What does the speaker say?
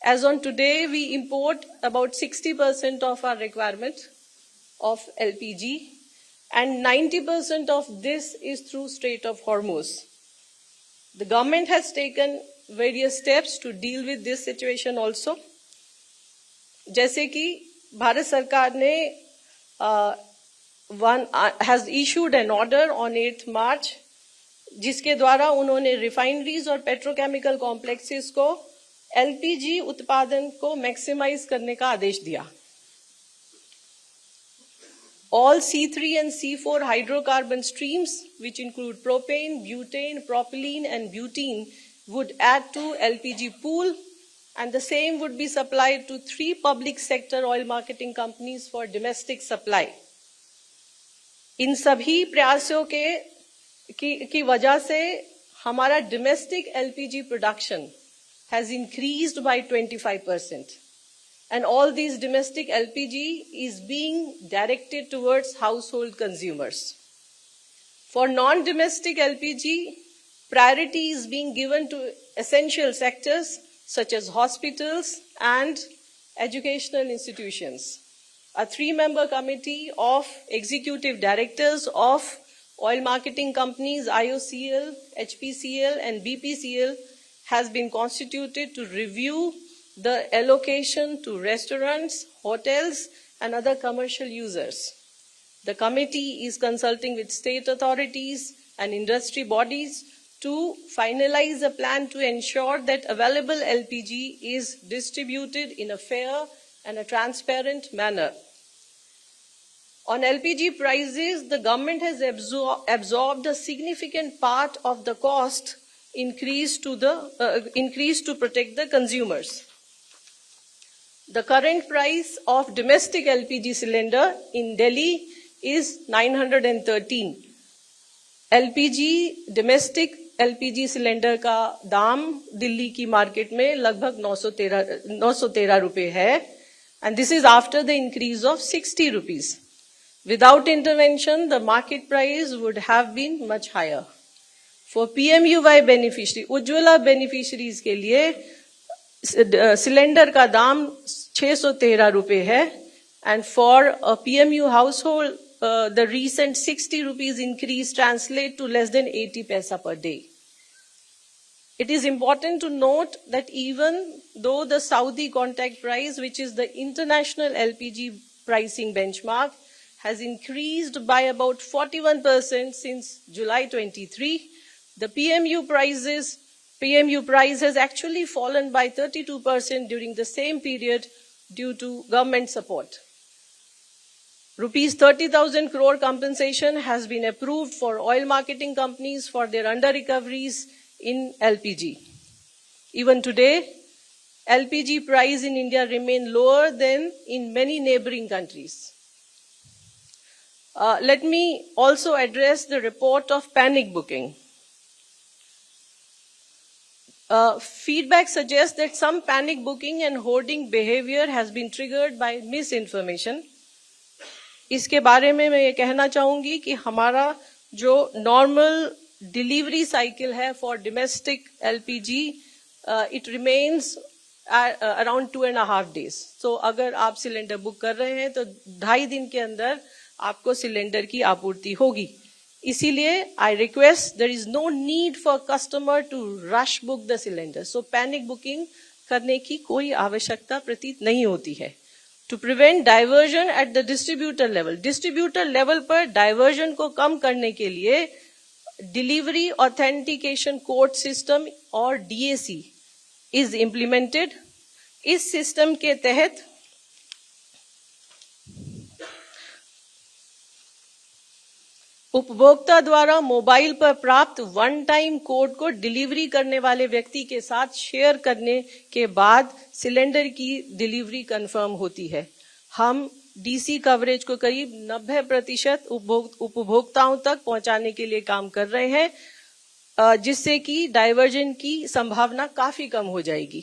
As on today, we import about 60% of our requirement of LPG, and 90% of this is through Strait of Hormuz. The government has taken various steps to deal with this situation also. जैसे कि भारत सरकार ने has issued an order on 8th March, जिसके द्वारा उन्होंने refineries और petrochemical complexes को LPG उत्पादन को मैक्सिमाइज करने का आदेश दिया. All C3 and C4 hydrocarbon streams, which include propane, butane, propylene, and butene, would add to LPG pool, and the same would be supplied to 3 public sector oil marketing companies for domestic supply. इन सभी प्रयासों की वजह से हमारा domestic LPG production has increased by 25%. And all these domestic LPG is being directed towards household consumers. For non-domestic LPG, priority is being given to essential sectors such as hospitals and educational institutions. A 3-member committee of executive directors of oil marketing companies IOCL, HPCL, and BPCL has been constituted to review the allocation to restaurants, hotels, and other commercial users. The committee is consulting with state authorities and industry bodies to finalize a plan to ensure that available LPG is distributed in a fair and a transparent manner. On LPG prices, the government has absorbed a significant part of the cost increase to protect the consumers. The current price of domestic LPG cylinder in Delhi is 913. domestic LPG cylinder का दाम दिल्ली की market में लगभग 913 रुपए है, and this is after the increase of 60 rupees. Without intervention, the market price would have been much higher. For PMUY beneficiary, Ujjwala beneficiaries के लिए cylinder का दाम 613 रुपए है, and for a PMU household, the recent 60 rupees increase translate to less than 80 paisa per day. It is important to note that even though the Saudi contact price, which is the international LPG pricing benchmark, has increased by about 41% since July 23, the PMU price has actually fallen by 32% during the same period due to government support. Rupees 30,000 crore compensation has been approved for oil marketing companies for their under-recoveries in LPG. Even today, LPG price in India remain lower than in many neighboring countries. Let me also address the report of panic booking. Feedback suggests that some panic booking and hoarding behavior has been triggered by misinformation. इसके बारे में मैं ये कहना चाहूंगी कि हमारा जो नॉर्मल डिलीवरी साइकिल है for domestic LPG, it remains around 2.5 days. सो अगर आप सिलेंडर बुक कर रहे हैं तो 2.5 दिन के अंदर आपको सिलेंडर की आपूर्ति होगी. इसीलिए I request, there is no need for customer to rush book the cylinder. So panic booking करने की कोई आवश्यकता प्रतीत नहीं होती है. To prevent diversion at the distributor level पर diversion को कम करने के लिए Delivery Authentication Code System और DAC is implemented. इस सिस्टम के तहत उपभोक्ता द्वारा मोबाइल पर प्राप्त वन टाइम कोड को डिलीवरी करने वाले व्यक्ति के साथ शेयर करने के बाद सिलेंडर की डिलीवरी कंफर्म होती है. हम डीसी कवरेज को करीब 90% उपभोक्ताओं तक पहुंचाने के लिए काम कर रहे हैं, जिससे कि डाइवर्जन की संभावना काफी कम हो जाएगी.